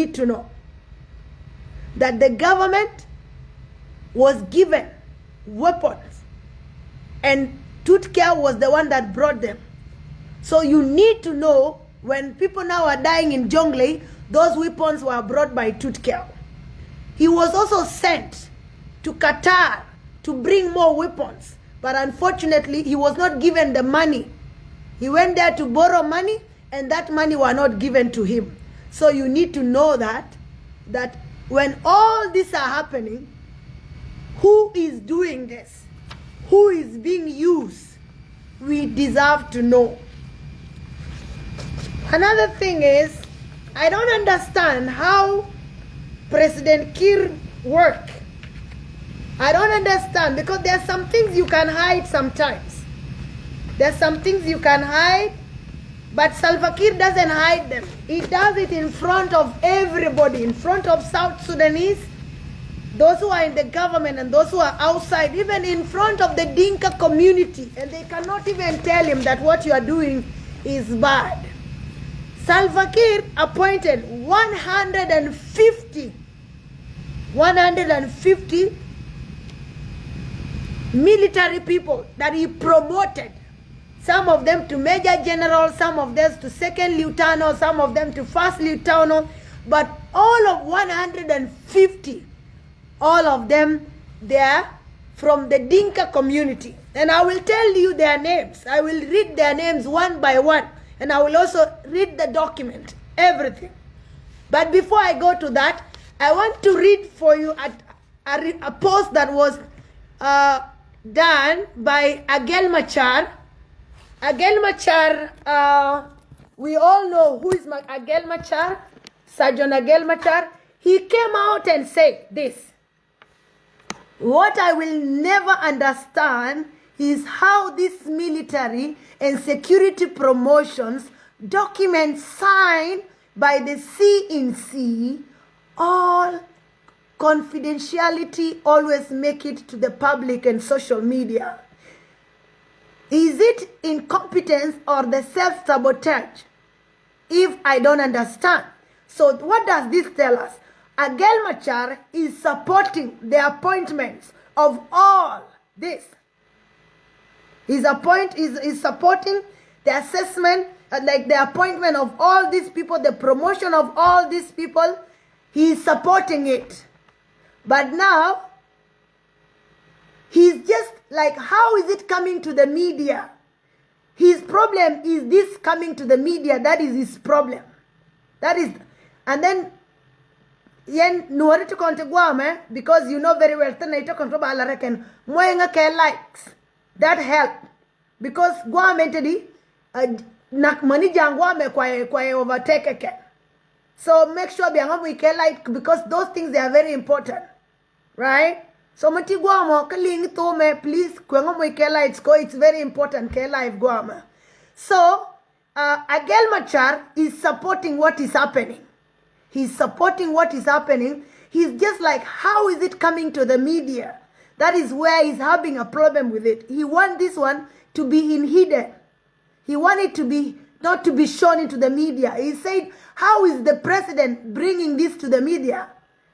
need to know that the government was given weapons and Tutkia was the one that brought them. So you need to know when people now are dying in Jonglei, those weapons were brought by Tutkia. He was also sent to Qatar to bring more weapons, but unfortunately he was not given the money. He went there to borrow money and that money was not given to him. So you need to know that when all this are happening, who is doing this? Who is being used? We deserve to know. Another thing is, I don't understand how President Kiir work. I don't understand, because there are some things you can hide sometimes. There's some things you can hide, but Salve Kiir doesn't hide them. He does it in front of everybody, in front of South Sudanese, those who are in the government and those who are outside, even in front of the Dinka community, and they cannot even tell him that what you are doing is bad. Salve Kiir appointed 150 military people that he promoted. Some of them to Major General, some of them to Second Lieutenant, some of them to First Lieutenant, but all of 150, all of them, they are from the Dinka community. And I will tell you their names. I will read their names one by one. And I will also read the document, everything. But before I go to that, I want to read for you a post that was done by Agel Machar. Agel Machar, we all know who is Agel Machar, Sergeant Agel Machar. He came out and said this: what I will never understand is how this military and security promotions documents signed by the CNC, all confidentiality always make it to the public and social media. Is it incompetence or the self-sabotage? If I don't understand. So what does this tell us? Agel Machar is supporting the appointments of all this. Is supporting the assessment, like the appointment of all these people, the promotion of all these people. He is supporting it. But now, he's just like, how is it coming to the media? His problem is this coming to the media. That is his problem. That is, and then, because you know very well, likes. That help. Because Guamentedi, money jangwa kwa overtake again. So make sure because those things, they are very important. Right? So mati guamo kaling to me please kwengo mo lights ko, it's very important ke live guama. So Agel Machar is supporting what is happening. He's supporting what is happening. He's just like, how is it coming to the media? That is where he's having a problem with it. He wants this one to be in hidden. He wants it to be not to be shown into the media. He said, how is the president bringing this to the media?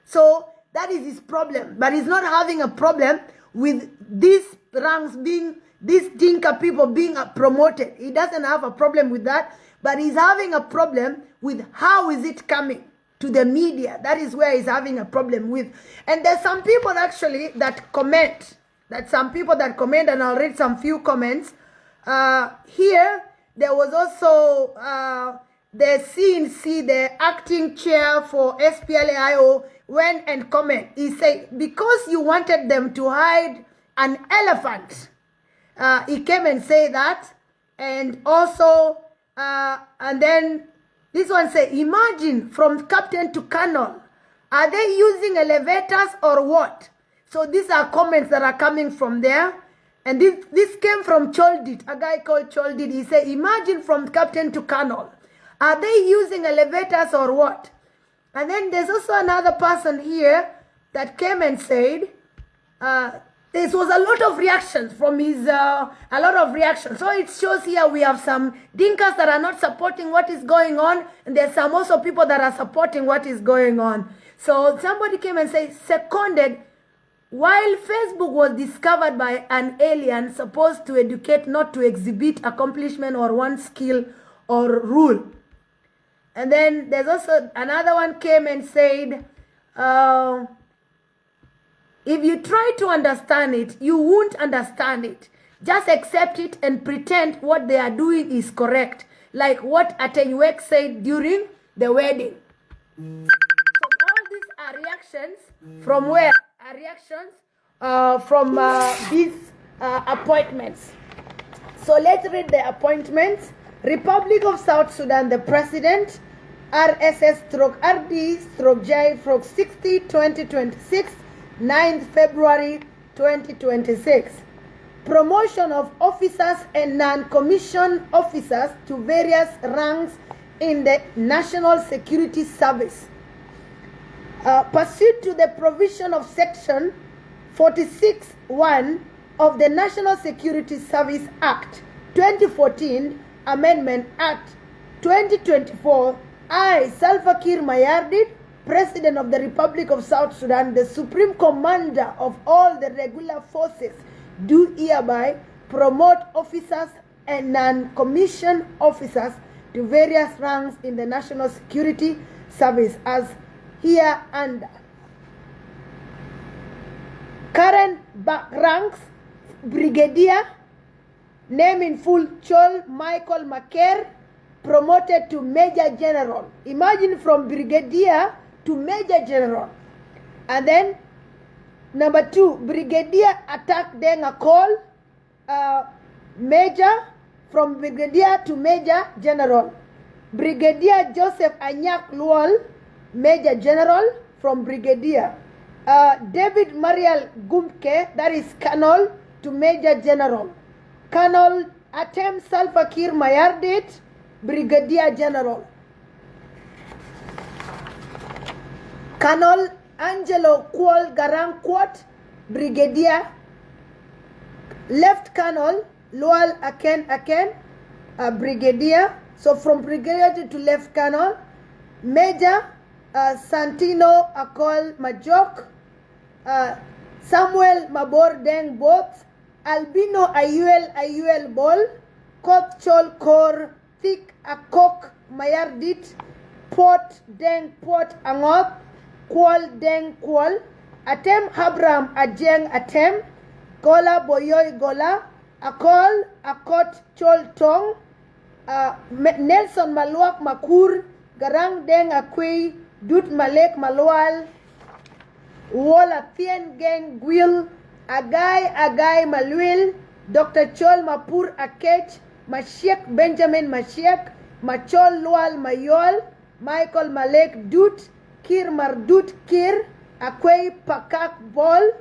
So that is his problem. But he's not having a problem with these ranks being, these Dinka people being promoted. He doesn't have a problem with that. But he's having a problem with how is it coming to the media. That is where he's having a problem with. And there's some people actually that comment. And I'll read some few comments. Here, there was also the CNC, the acting chair for SPLAIO, went and comment. He said, because you wanted them to hide an elephant. He came and said that. And also, and then this one said, imagine from captain to colonel. Are they using elevators or what? So these are comments that are coming from there. And this came from Choldit, a guy called Choldit. He said, imagine from captain to colonel. Are they using elevators or what? And then there's also another person here that came and said, there was a lot of reactions from his, a lot of reactions. So it shows here we have some Dinkas that are not supporting what is going on, and there's some also people that are supporting what is going on. So somebody came and said, seconded, while Facebook was discovered by an alien supposed to educate, not to exhibit accomplishment or one skill or rule. And then there's also another one came and said, if you try to understand it, you won't understand it. Just accept it and pretend what they are doing is correct. Like what Atenuek said during the wedding. So all these are reactions from where? Are reactions from these appointments. So let's read the appointments. Republic of South Sudan, the President, RSS-RD-J-60 2026, 9th February 2026. Promotion of officers and non-commissioned officers to various ranks in the National Security Service. Pursuant to the provision of Section 46(1) of the National Security Service Act 2014, Amendment Act 2024, I, Salve Kiir Mayardit, President of the Republic of South Sudan, the Supreme Commander of all the regular forces, do hereby promote officers and non-commissioned officers to various ranks in the National Security Service as here under. Current ranks: Brigadier, name in full Chol Michael Maker, promoted to Major General. Imagine from Brigadier to Major General. And then number 2, Brigadier Attack Denga Call, Major, from Brigadier to Major General. Brigadier Joseph Anyak Luol, Major General, from Brigadier. David Mariel Gumke, that is Colonel, to Major General. Colonel Atem Salve Kiir Mayardit, Brigadier General. Colonel Angelo Kwol Garang Kwot, Brigadier. Left Colonel Lual Aken, Brigadier. So from Brigadier to Left Colonel. Major Santino Akol Majok, Samuel Mabor Deng Both, Albino Ayuel Bol, Kot Chol Kor Thik Akok Mayardit, Port Deng Port Angot, Kwal Deng Kwal, Atem Habram Ajeng Atem, Gola Boyoy Gola, Akol Akot Chol Tong, Nelson Maluak Makur, Garang Deng Akui, Dut Malek Malwal, Wala Tien Geng Gwil, Agay Malwil, Dr. Chol Mapur Akech, Mashiek Benjamin Mashiek, Machol Lual Mayol, Michael Malek Dut, Kir Mardut Kir, Akwei Pakak Bol,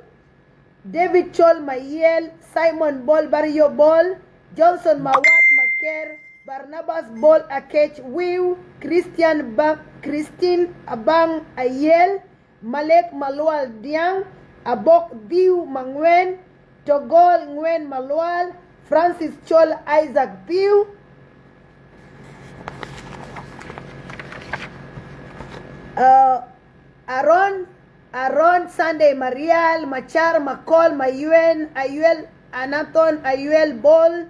David Chol Mayel, Simon Bol Barrio Bol, Johnson Mawat Maker, Barnabas Bol Akech Wiu, Christine Abang Ayel, Malek Malwal Diang, Abok Biu Mangwen, Togol Ngwen Malwal, Francis Chol Isaac Biu, Aaron Sunday Marial, Machar Makol Mayuen, Ayuel Anaton Ayuel Bol,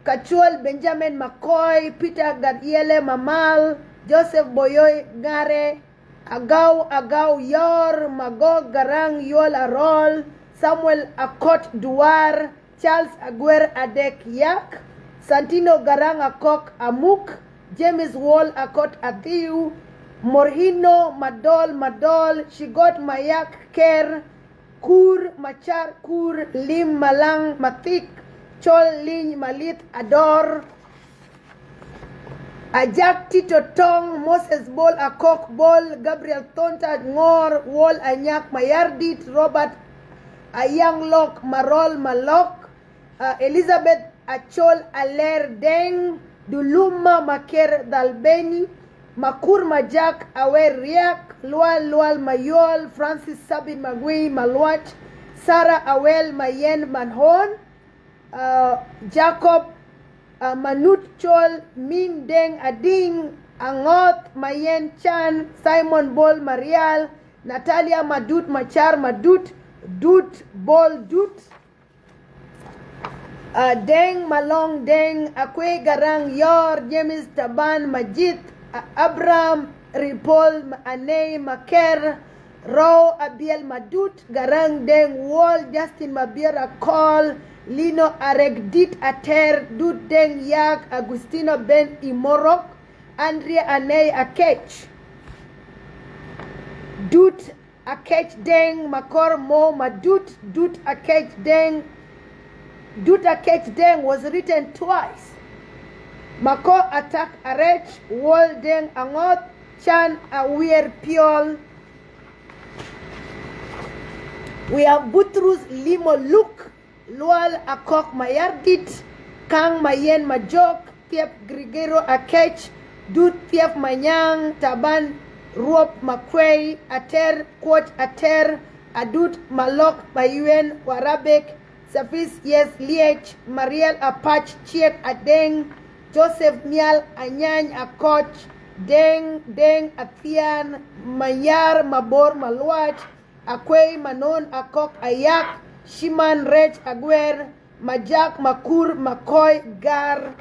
Kachuel Benjamin McCoy, Peter Gadiele Mamal, Joseph Boyoy Gare, Agau Yor, Magog Garang Yol Arol, Samuel Akot Duar, Charles Aguer Adek Yak, Santino Garang Akok Amuk, James Wall Akot Atiu, Morhino Madol, Shigot Mayak Ker, Kur Machar Kur, Lim Malang Matik, Chol Lin Malit Ador, Ajak Tito Tong, Moses Bol Akok Bol, Gabriel Tonta Ngor, Wol Anyak Mayardit, Robert Ayang Lok Marol Malok, Elizabeth Achol Aler Deng, Duluma Maker Dalbeni, Makur Majak Awer Riak, Lual Mayol, Francis Sabi Magui Malwach, Sarah Awel Mayen Manhon, Jacob Manut Chol Min Deng Ading, Angot Mayen Chan, Simon Bol Marial, Natalia Madut Machar Madut, Dut Bol Dut, Deng Malong Deng, Akwe Garang Yor, James Taban Majid, Abraham Ripol Anei Maker, Ro Abiel Madut, Garang Deng Wall, Justin Mabiera Call, Lino Aregdit Ater, Dut Deng Yak, Agustino Ben Imorok, Andrea Anei Akech, Dut Akech Deng, Makor Mo Madut, Dut Akech Deng. Dut Akech Deng was written twice. Mako Atak Arech, Wol Deng Angot, Chan Awir Piol. We have Butrus Limo Luk, Lual Akok Mayardit, Kang Mayen Majok, Tiep Grigero Akech, Dut Tiep Manyang, Taban Ruop Makwei, Ater, Quote Ater, Adut Malok Mayuen, Warabek, Safis Yes Liech, Mariel Apach, Chiek Adeng, Joseph Mial Anyany Akoch, Deng Athian, Mayar Mabor Malwach, Akwei Manon Akok Ayak, Shiman Rech Agwer, Majak Makur Makoy Gar,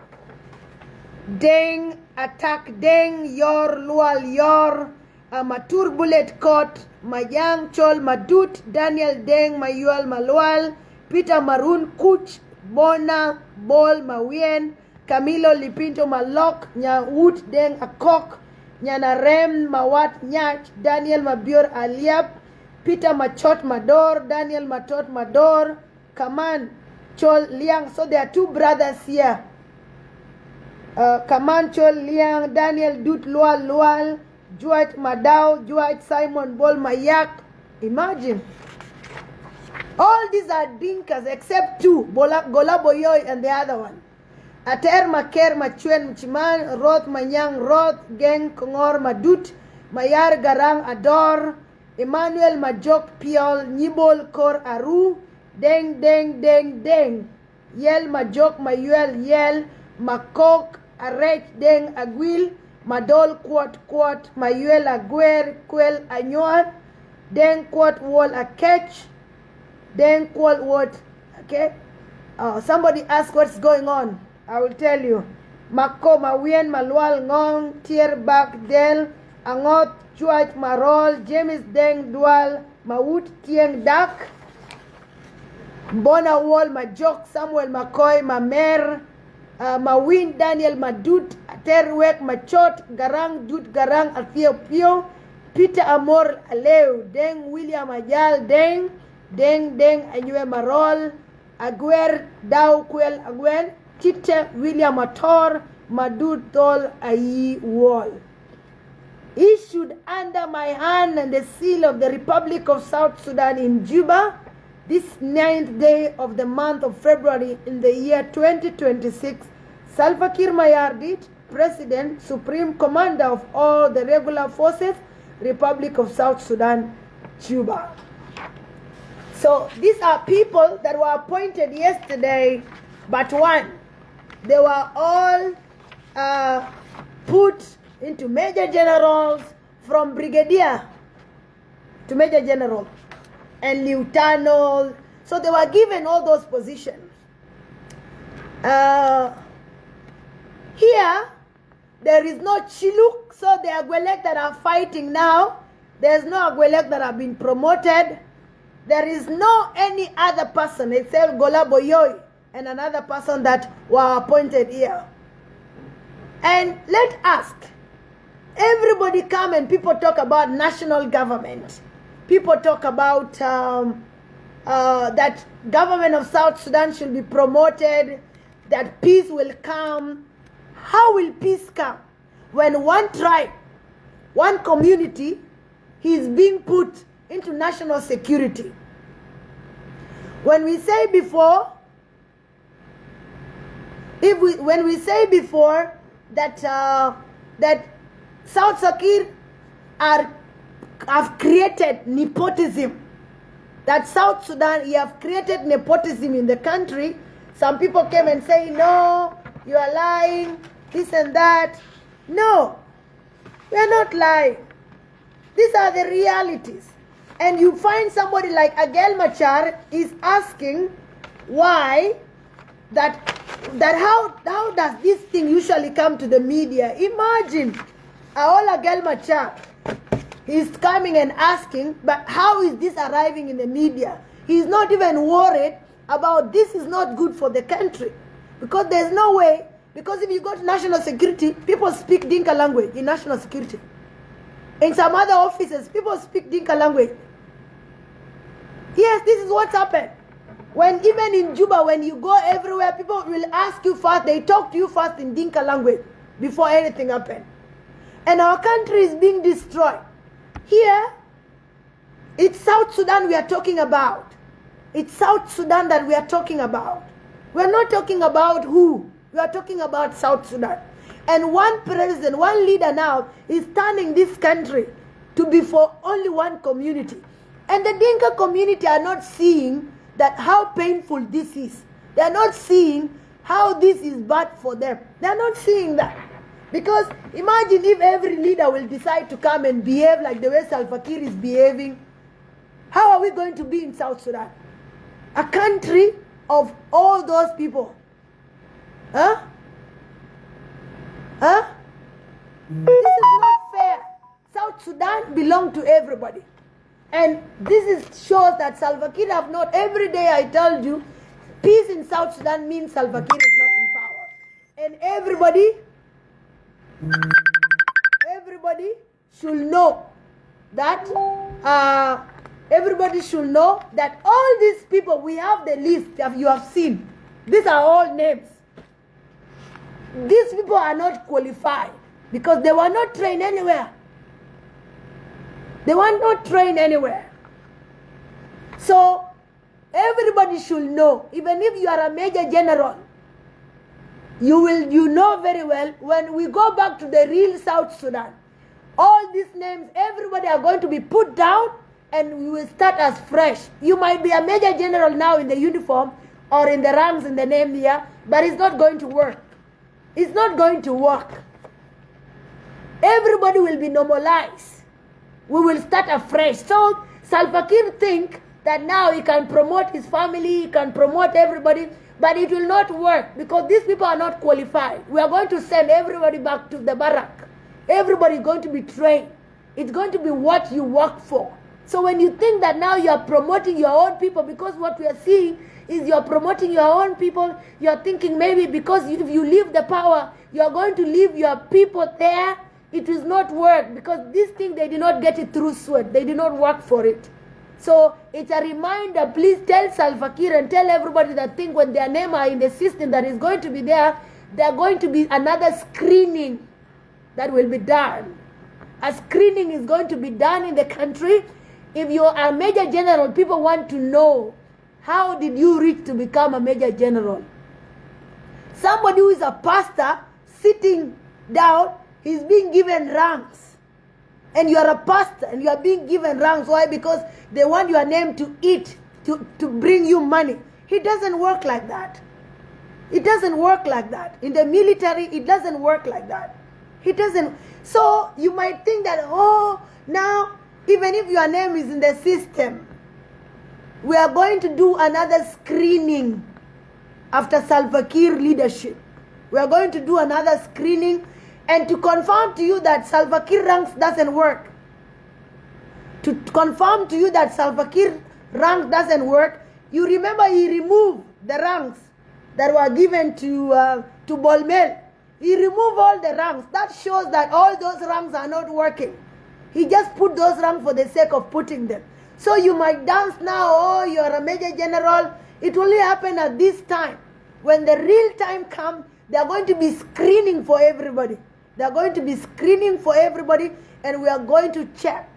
Deng Atak Deng Yor Lual Yor, Matur Bullet Court, Mayang Chol Madut, Daniel Deng Mayual Malwal, Peter Maroon Kuch, Bona Bol Mawien, Camilo Lipinto Malok, Nyawut Deng Akok, Nyanarem Mawat Nyach, Daniel Mabior Aliap, Peter Machot Mador, Daniel Matot Mador, Kaman Chol Liang. So there are two brothers here. Kaman Chol Liang, Daniel Dut Lual Lual, Juat Madao, Juat Simon Bol Mayak. Imagine. All these are Dinkas except two, Gola Boyoy and the other one. Ater Maker Machuen Mchiman, Roth Manyang Roth, Geng Kongor Madut, Mayar Garang Ador, Emmanuel Majok Piol, Nibol Kor Aru, Deng Yel Majok Mayuel Yel, Makok Arech Deng Aguil, Madol Quot Mayuel Aguer, Kwel Anyuan, Deng Quot Wall Akech, Then call what? Okay. Somebody ask what's going on. I will tell you. Mako Mawien Malwal Ngong Tier Bak Del Angot Chuach Marol James Deng Dual Mawut Tieng Dak Bona Wall Majok Samuel Makoy Mamer Mawin Daniel Madut Terwek Machot Garang Dut Garang Alfio Pio Peter Amor Aleu Deng William Ajal Deng Anyue Marol, Aguer, Dau Kwel Agwen, Tite William Ator, Madud Tol Ayi Wall. Issued under my hand and the seal of the Republic of South Sudan in Juba, this 9th day of the month of February in the year 2026, Salve Kiir Mayardit, President, Supreme Commander of all the regular forces, Republic of South Sudan, Juba. So these are people that were appointed yesterday, but one. They were all put into major generals, from brigadier to major general and lieutenant. So they were given all those positions. Here, there is no Chiluk, so the Agwelek that are fighting now, there's no Agwelek that have been promoted. There is no any other person except Gola Boyoy and another person that were appointed here. And let's ask, everybody come and people talk about national government. People talk about that government of South Sudan should be promoted, that peace will come. How will peace come when one tribe, one community is being put into national security? When we say before, when we say before that that South Sudan have created nepotism, that South Sudan, you have created nepotism in the country. Some people came and say, no, you are lying, this and that. No, we are not lying. These are the realities. And you find somebody like Agel Machar is asking why how does this thing usually come to the media? Imagine all Agel Machar is coming and asking, but how is this arriving in the media? He's not even worried about this is not good for the country. Because there's no way, because if you go to national security, people speak Dinka language in national security. In some other offices, people speak Dinka language. Yes, this is what's happened. When even in Juba, when you go everywhere, people will ask you first, they talk to you first in Dinka language before anything happens. And our country is being destroyed. Here, it's South Sudan we are talking about. It's South Sudan that we are talking about. We are not talking about who. We are talking about South Sudan. And one president, one leader now is turning this country to be for only one community. And the Dinka community are not seeing that how painful this is. They are not seeing how this is bad for them. They are not seeing that. Because imagine if every leader will decide to come and behave like the way Salve Kiir is behaving. How are we going to be in South Sudan? A country of all those people. Huh? Huh? This is not fair. South Sudan belongs to everybody. And shows that Salve Kiir have not, every day I told you, peace in South Sudan means Salve Kiir is not in power. And everybody should know that, all these people, we have the list that you have seen. These are all names. These people are not qualified because they were not trained anywhere. They were not trained anywhere. So, everybody should know, even if you are a major general, you know very well, when we go back to the real South Sudan, all these names, everybody are going to be put down and we will start as fresh. You might be a major general now in the uniform or in the ranks in the name here, but it's not going to work. It's not going to work. Everybody will be normalized. We will start afresh. So Salve Kiir think that now he can promote his family, he can promote everybody, but it will not work because these people are not qualified. We are going to send everybody back to the barrack. Everybody is going to be trained. It's going to be what you work for. So when you think that now you are promoting your own people, because what we are seeing is you are promoting your own people, you are thinking maybe because if you leave the power, you are going to leave your people there. It will not work because this thing, they did not get it through sweat. They did not work for it. So it's a reminder, please tell Salve Kiir and tell everybody that think when their name are in the system that is going to be there, there are going to be another screening that will be done. A screening is going to be done in the country. If you are a major general, people want to know, how did you reach to become a major general? Somebody who is a pastor sitting down, he's being given ranks. And you are a pastor and you are being given ranks. Why? Because they want your name to eat, to bring you money. It doesn't work like that. It doesn't work like that. In the military, it doesn't work like that. It doesn't. So you might think that, oh, now, even if your name is in the system, we are going to do another screening after Salve Kiir leadership. We are going to do another screening and to confirm to you that Salve Kiir ranks doesn't work. To confirm to you that Salve Kiir rank doesn't work, you remember he removed the ranks that were given to Bolmel. He removed all the ranks. That shows that all those ranks are not working. He just put those ranks for the sake of putting them. So you might dance now, oh, you are a major general. It only happened at this time. When the real time comes, they are going to be screening for everybody. They are going to be screening for everybody, and we are going to check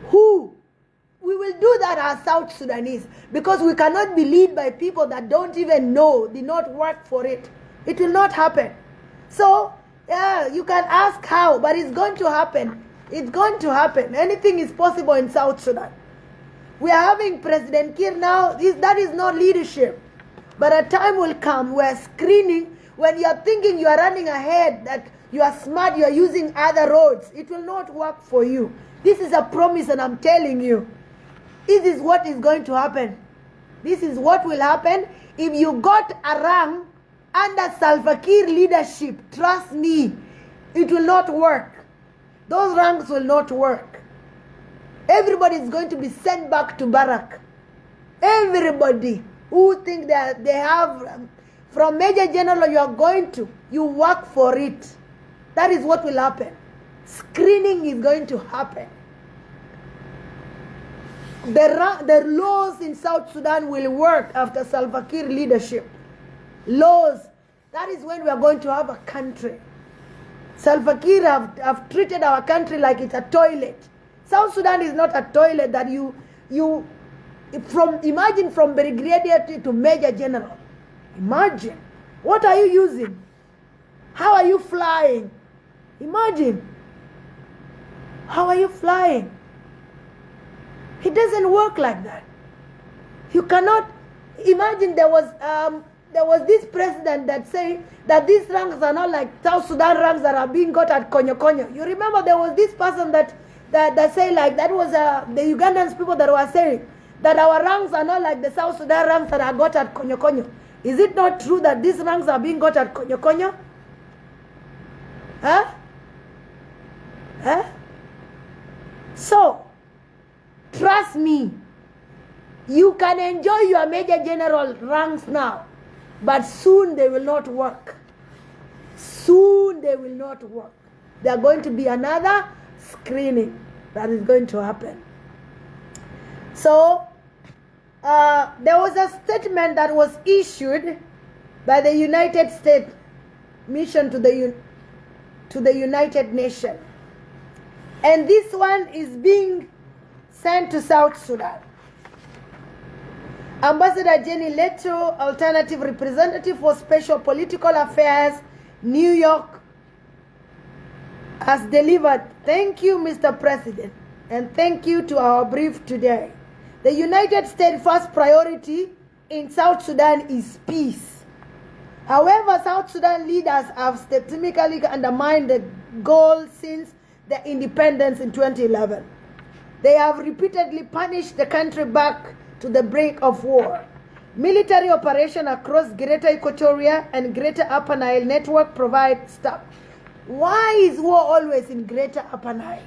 who. We will do that as South Sudanese, because we cannot be led by people that don't even know, did not work for it. It will not happen. So, yeah, you can ask how, but it's going to happen. It's going to happen. Anything is possible in South Sudan. We are having President Kiir now. That is not leadership. But a time will come where screening, when you are thinking you are running ahead, that you are smart, you are using other roads, it will not work for you. This is a promise, and I'm telling you, this is what is going to happen. This is what will happen if you got a rank under Salve Kiir leadership. Trust me, it will not work. Those ranks will not work. Everybody is going to be sent back to barrack. Everybody who think that they have, from Major General you work for it. That is what will happen. Screening is going to happen. The laws in South Sudan will work after Salve Kiir leadership. Laws. That is when we are going to have a country. Salve Kiir have treated our country like it's a toilet. South Sudan is not a toilet that imagine from brigadier to Major General. Imagine. What are you using? How are you flying? Imagine. How are you flying? It doesn't work like that. You cannot imagine. There was this president that say that these ranks are not like South Sudan ranks that are being got at Konyo Konyo. You remember there was this person that say like, that was the Ugandans people that were saying that our ranks are not like the South Sudan ranks that are got at Konyo Konyo. Is it not true that these ranks are being got at Konyo Konyo? Huh? Huh? So, trust me, you can enjoy your Major General ranks now, but soon they will not work. Soon they will not work. There are going to be another screening that is going to happen. So, there was a statement that was issued by the United States mission to the United Nations. And this one is being sent to South Sudan. Ambassador Jenny Leto, Alternative Representative for Special Political Affairs, New York, has delivered. Thank you, Mr. President, and thank you to our brief today. The United States' first priority in South Sudan is peace. However, South Sudan leaders have systematically undermined the goal since the independence in 2011. They have repeatedly punished the country back to the brink of war. Military operations across Greater Equatoria and Greater Upper Nile network provide stuff. Why is war always in Greater Upper Nile?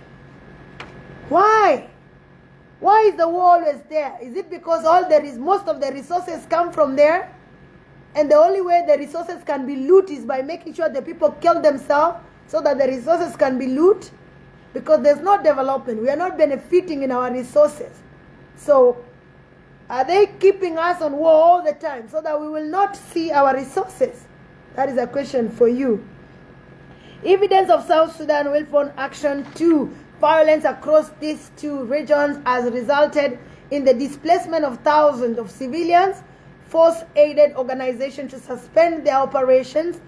Why? Why is the war always there? Is it because most of the resources come from there? And the only way the resources can be looted is by making sure the people kill themselves so that the resources can be looted? Because there's no development. We are not benefiting in our resources. So, are they keeping us on war all the time so that we will not see our resources? That is a question for you. Evidence of South Sudan will fund action to violence across these two regions has resulted in the displacement of thousands of civilians, forced aided organizations to suspend their operations,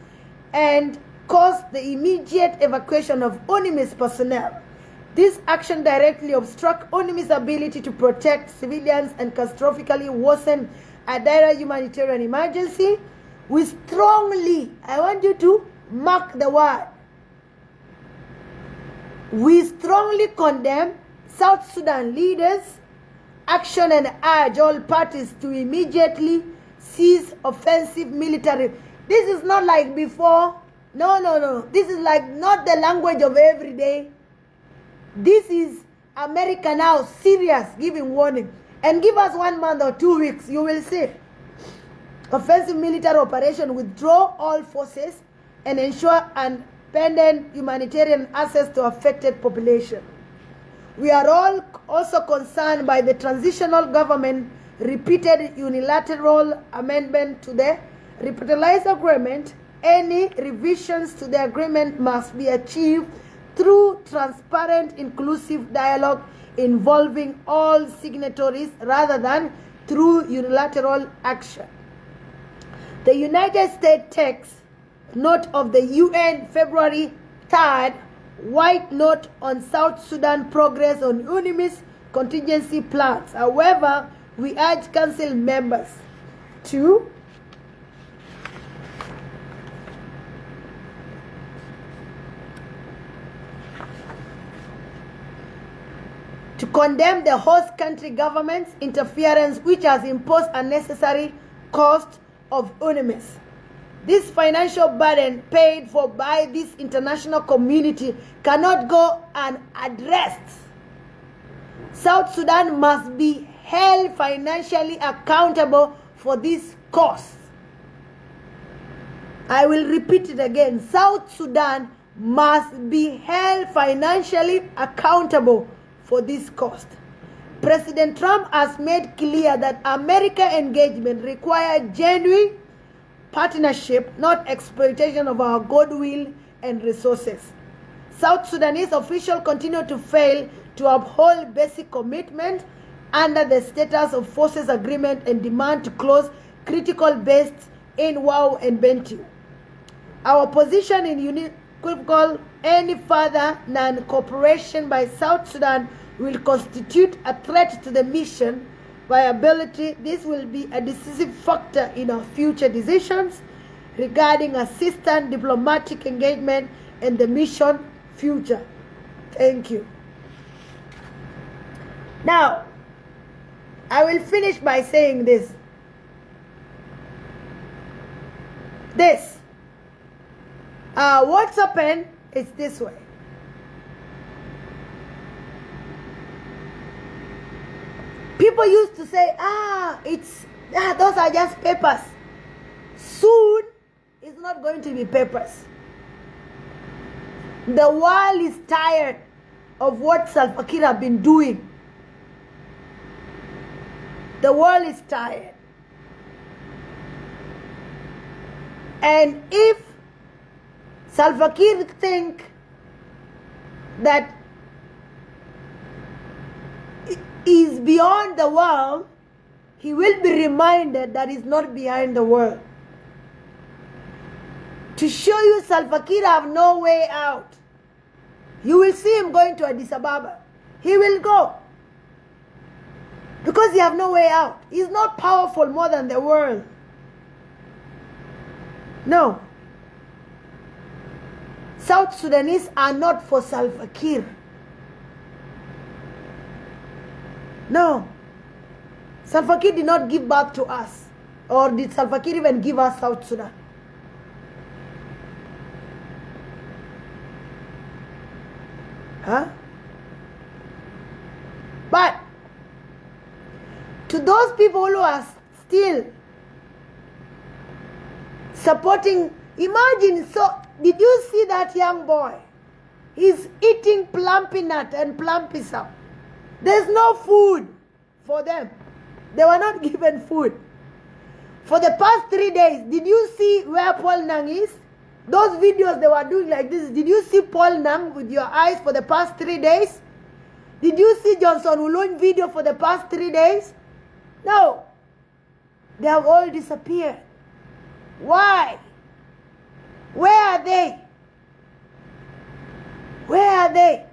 and caused the immediate evacuation of UNIMIS personnel. This action directly obstructs UNIMIS' ability to protect civilians and catastrophically worsen a dire humanitarian emergency. We strongly, I want you to mark the word, we strongly condemn South Sudan leaders' action and urge all parties to immediately cease offensive military. This is not like before. No. This is like not the language of every day. This is America now, serious, giving warning. And give us 1 month or 2 weeks, you will see. Offensive military operation, withdraw all forces and ensure independent humanitarian access to affected population. We are all also concerned by the transitional government repeated unilateral amendment to the revitalized agreement. Any revisions to the agreement must be achieved through transparent, inclusive dialogue involving all signatories rather than through unilateral action. The United States takes note of the UN February 3rd White Note on South Sudan progress on UNIMIS contingency plans. However, we urge council members to condemn the host country government's interference, which has imposed unnecessary cost of UNMISS. This financial burden paid for by this international community cannot go unaddressed. South Sudan must be held financially accountable for this cost. I will repeat it again. South Sudan must be held financially accountable for this cost. President Trump has made clear that American engagement requires genuine partnership, not exploitation of our goodwill and resources. South Sudanese officials continue to fail to uphold basic commitment under the Status of Forces Agreement and demand to close critical bases in Wau and Bentiu. Our position in unequivocal any further non-cooperation by South Sudan will constitute a threat to the mission viability. This will be a decisive factor in our future decisions regarding assistance, diplomatic engagement, and the mission future. Thank you. Now, I will finish by saying this. What's happened is this way. People used to say, those are just papers. Soon, it's not going to be papers. The world is tired of what Salve Kiir have been doing. The world is tired. And if Salve Kiir think that is beyond the world, he will be reminded that he's not behind the world. To show you Salve Kiir have no way out. You will see him going to Addis Ababa. He will go. Because he have no way out. He's not powerful more than the world. No. South Sudanese are not for Salve Kiir. No. Salve Kiir did not give birth to us. Or did Salve Kiir even give us South Sudan? Huh? But to those people who are still supporting, imagine, so did you see that young boy? He's eating plumpy nut and plumpy sap. There's no food for them. They were not given food. For the past 3 days, did you see where Paul Nang is? Those videos they were doing like this, did you see Paul Nang with your eyes for the past 3 days? Did you see Johnson Ulun video for the past 3 days? No. They have all disappeared. Why? Where are they? Where are they?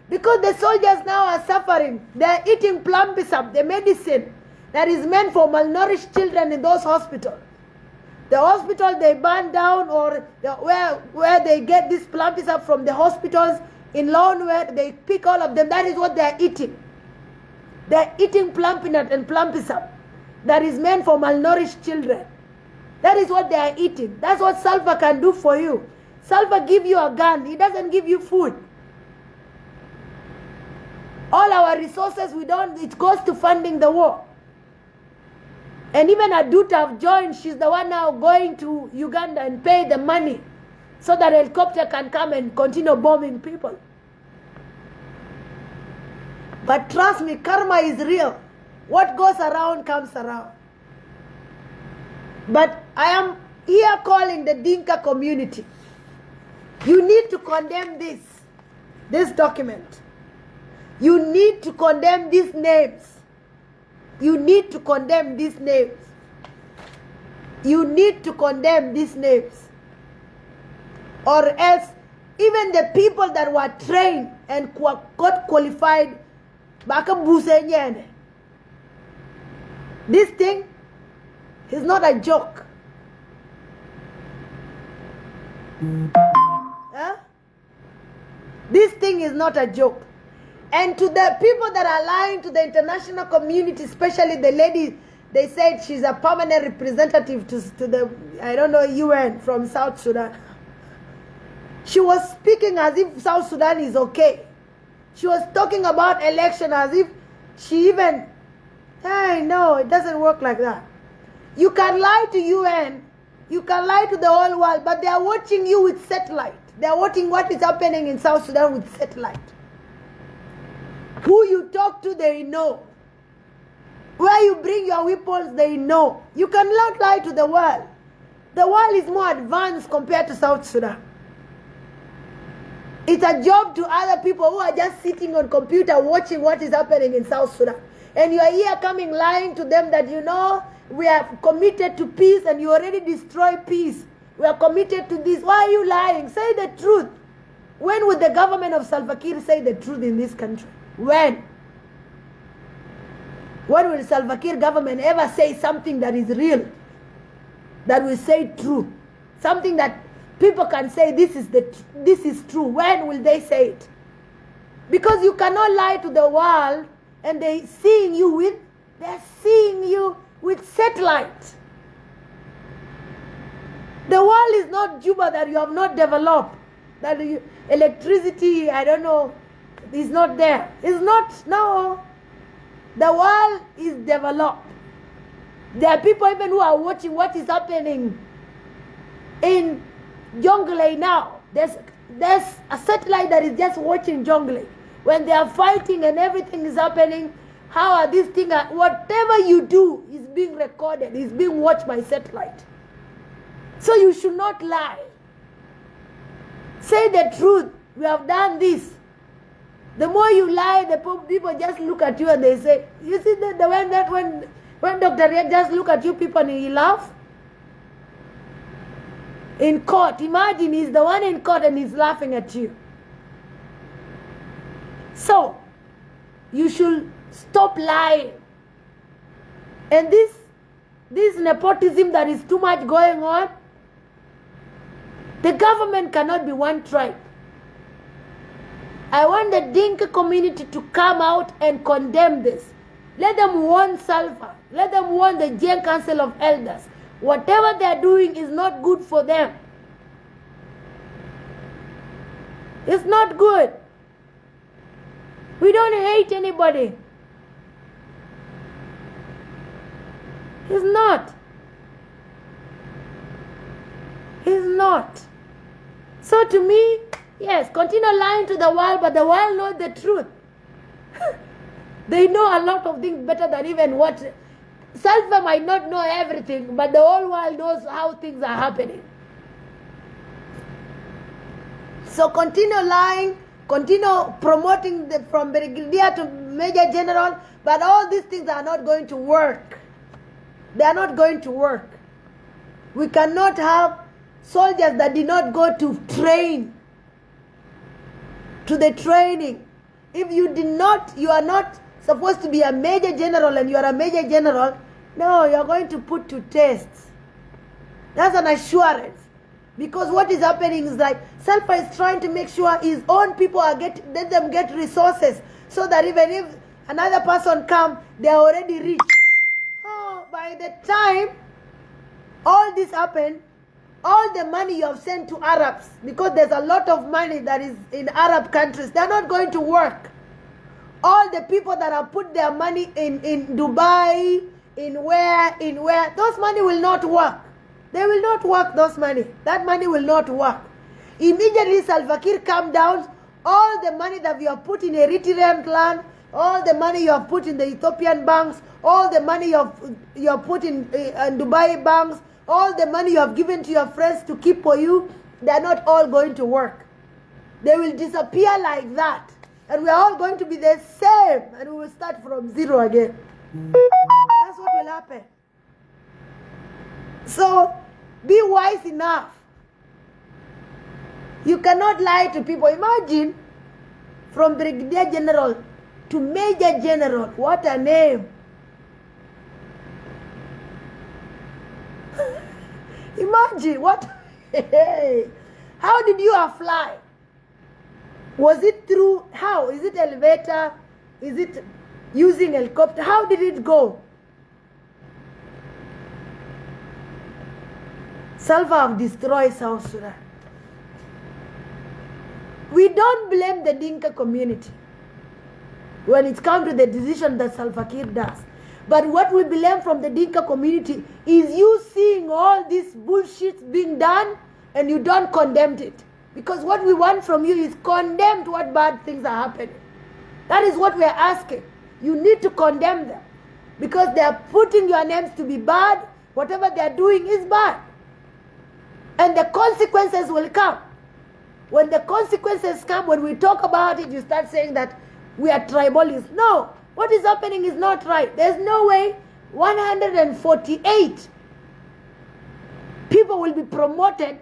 Because the soldiers now are suffering. They are eating plumpy sap, the medicine that is meant for malnourished children in those hospitals. The hospital they burn down, or where they get this plumpy sap from the hospitals in Lawnware, they pick all of them. That is what they are eating. They are eating plumpy nut and plumpy sap that is meant for malnourished children. That is what they are eating. That's what Salve can do for you. Salve give you a gun. He doesn't give you food. All our resources, it goes to funding the war. And even Adut have joined. She's the one now going to Uganda and pay the money so that helicopter can come and continue bombing people. But trust me, karma is real. What goes around comes around. But I am here calling the Dinka community. You need to condemn this document. You need to condemn these names. You need to condemn these names. You need to condemn these names. Or else, even the people that were trained and got qualified Baka busenyene. This thing is not a joke. Huh? This thing is not a joke. And to the people that are lying to the international community, especially the lady, they said she's a permanent representative to the, I don't know, UN from South Sudan. She was speaking as if South Sudan is okay. She was talking about election as if she even, hey, no, it doesn't work like that. You can lie to UN, you can lie to the whole world, but they are watching you with satellite. They are watching what is happening in South Sudan with satellite. Who you talk to, they know. Where you bring your weapons, they know. You cannot lie to the world. The world is more advanced compared to South Sudan. It's a job to other people who are just sitting on computer watching what is happening in South Sudan. And you are here coming lying to them that, you know, we are committed to peace and you already destroyed peace. We are committed to this. Why are you lying? Say the truth. When would the government of Salve Kiir say the truth in this country? When? When will Salve Kiir government ever say something that is real? That will say true? Something that people can say this is true. When will they say it? Because you cannot lie to the world and they're seeing you with satellite. The world is not Juba that you have not developed. That electricity, I don't know, is not there. It's not, no. The world is developed. There are people even who are watching what is happening in Jonglei now. There's a satellite that is just watching Jonglei. When they are fighting and everything is happening, how are these things? Whatever you do is being recorded, is being watched by satellite. So you should not lie. Say the truth. We have done this. The more you lie, the people just look at you and they say, you see when Dr. Riek just look at you people and he laugh? In court, imagine he's the one in court and he's laughing at you. So, you should stop lying. And this nepotism that is too much going on, the government cannot be one tribe. I want the Dinka community to come out and condemn this. Let them warn Salve. Let them warn the Jain Council of Elders. Whatever they are doing is not good for them. It's not good. We don't hate anybody. It's not. It's not. So to me, yes, continue lying to the world, but the world knows the truth. They know a lot of things better than even what... Salve might not know everything, but the whole world knows how things are happening. So continue lying, continue promoting from brigadier to major general, but all these things are not going to work. They are not going to work. We cannot have soldiers that did not go to train, to the training. If you did not, you are not supposed to be a major general and you are a major general, no, you are going to put to tests. That's an assurance. Because what is happening is like, Salve is trying to make sure his own people are let them get resources so that even if another person come, they are already rich. Oh, by the time all this happened, all the money you have sent to Arabs, because there's a lot of money that is in Arab countries, they're not going to work. All the people that have put their money in Dubai, in where, those money will not work. They will not work, those money. That money will not work. Immediately Salve Kiir come down, all the money that you have put in Eritrean land, all the money you have put in the Ethiopian banks, all the money you have put in Dubai banks, all the money you have given to your friends to keep for you, they are not all going to work. They will disappear like that. And we are all going to be the same. And we will start from zero again. That's what will happen. So, be wise enough. You cannot lie to people. Imagine, from Brigadier General to Major General. What a name. Imagine what. How did you fly? Was it through, how? Is it elevator? Is it using helicopter? How did it go? Salve have destroyed South Sudan. We don't blame the Dinka community when it comes to the decision that Salve Kiir does. But what we blame from the Dinka community is you seeing all this bullshit being done and you don't condemn it. Because what we want from you is condemn what bad things are happening. That is what we are asking. You need to condemn them. Because they are putting your names to be bad. Whatever they are doing is bad. And the consequences will come. When the consequences come, when we talk about it, you start saying that we are tribalists. No, what is happening is not right. There's no way 148 people will be promoted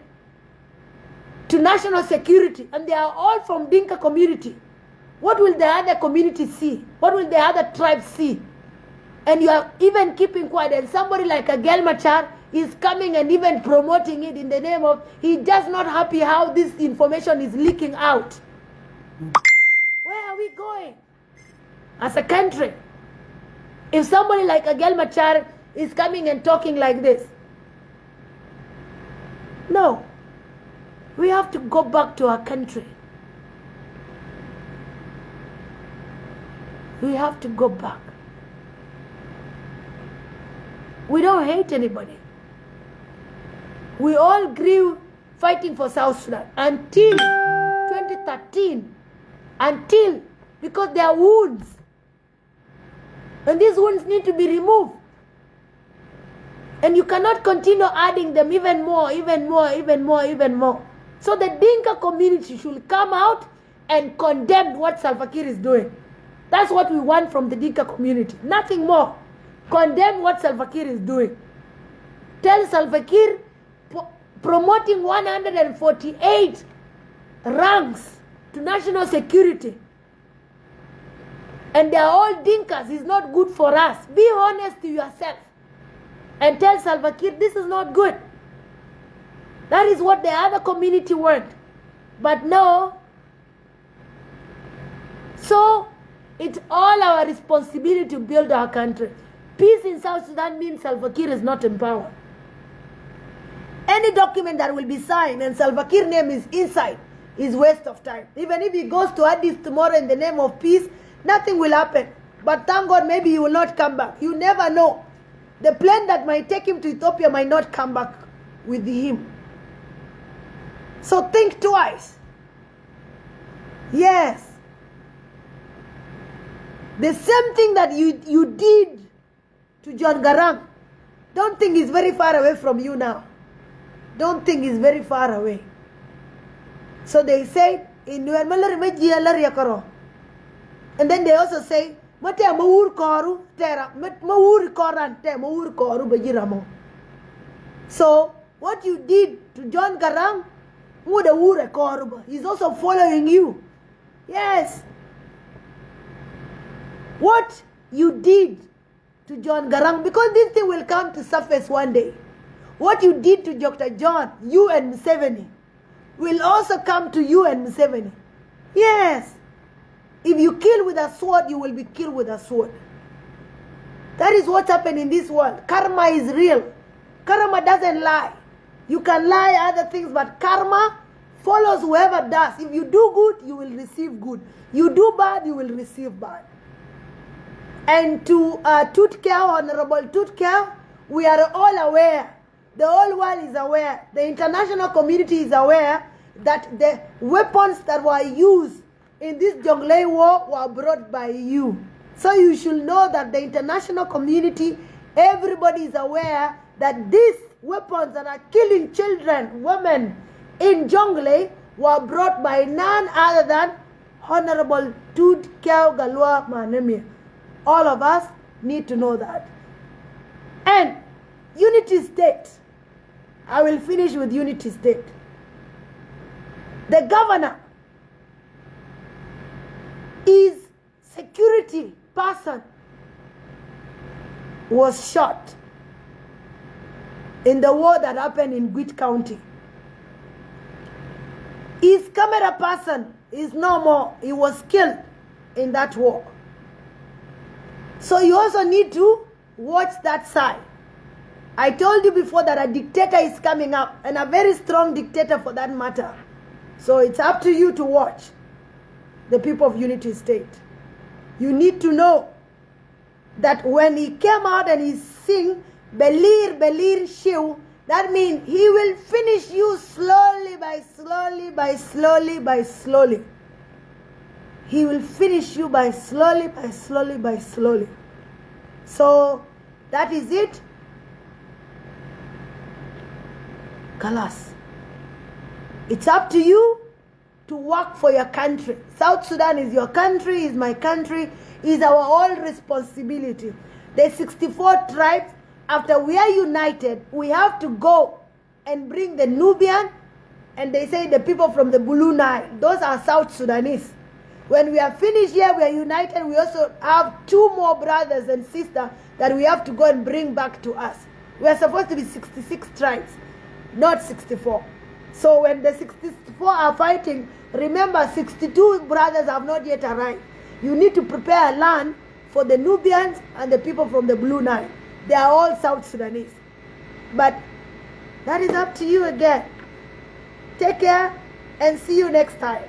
to national security, and they are all from Dinka community. What will the other community see? What will the other tribes see? And you are even keeping quiet, and somebody like a Gelmachar is coming and even promoting it in the name of, he's just not happy how this information is leaking out. Where are we going as a country? If somebody like a Gelmachar is coming and talking like this, no. We have to go back to our country. We have to go back. We don't hate anybody. We all grew fighting for South Sudan until 2013. Because there are wounds. And these wounds need to be removed. And you cannot continue adding them even more. So the Dinka community should come out and condemn what Salve Kiir is doing. That's what we want from the Dinka community. Nothing more. Condemn what Salve Kiir is doing. Tell Salve Kiir promoting 148 ranks to national security. And they are all Dinkas. It's not good for us. Be honest to yourself. And tell Salve Kiir this is not good. That is what the other community want. But no. So, it's all our responsibility to build our country. Peace in South Sudan means Salve Kiir is not in power. Any document that will be signed and Salve Kiir's name is inside is waste of time. Even if he goes to Addis tomorrow in the name of peace, nothing will happen. But thank God maybe he will not come back. You never know. The plane that might take him to Ethiopia might not come back with him. So think twice. Yes. The same thing that you did to John Garang, don't think it's very far away from you now. Don't think it's very far away. So they say, and then they also say, so what you did to John Garang, he's also following you. Yes. What you did to John Garang, because this thing will come to surface one day. What you did to Dr. John, you and Museveni, will also come to you and Museveni. Yes. If you kill with a sword, you will be killed with a sword. That is what happened in this world. Karma is real. Karma doesn't lie. You can lie other things, but karma follows whoever does. If you do good, you will receive good. You do bad, you will receive bad. And to Tutkel, Honorable Tutkel, we are all aware. The whole world is aware. The international community is aware that the weapons that were used in this Jonglei war were brought by you. So you should know that the international community, everybody is aware that these weapons that are killing children, women in Jonglei were brought by none other than Honorable Tutkel Galwa Manemia. All of us need to know that. And Unity State. I will finish with Unity State. The governor is security person was shot in the war that happened in Gwitt County. His camera person is no more. He was killed in that war. So you also need to watch that side. I told you before that a dictator is coming up, and a very strong dictator for that matter. So it's up to you to watch the people of Unity State. You need to know that when he came out and he sing Belir, Belir, Shiv, that means he will finish you slowly by slowly by slowly by slowly. He will finish you by slowly by slowly by slowly. So that is it. Kalas. It's up to you to work for your country. South Sudan is your country, is my country, is our all responsibility. The 64 tribes, after we are united, we have to go and bring the Nubian, and they say the people from the Blue Nile. Those are South Sudanese. When we are finished here, we are united, we also have 2 more brothers and sisters that we have to go and bring back to us. We are supposed to be 66 tribes, not 64. So when the 64 are fighting, remember 62 brothers have not yet arrived. You need to prepare a land for the Nubians and the people from the Blue Nile. They are all South Sudanese. But that is up to you again. Take care and see you next time.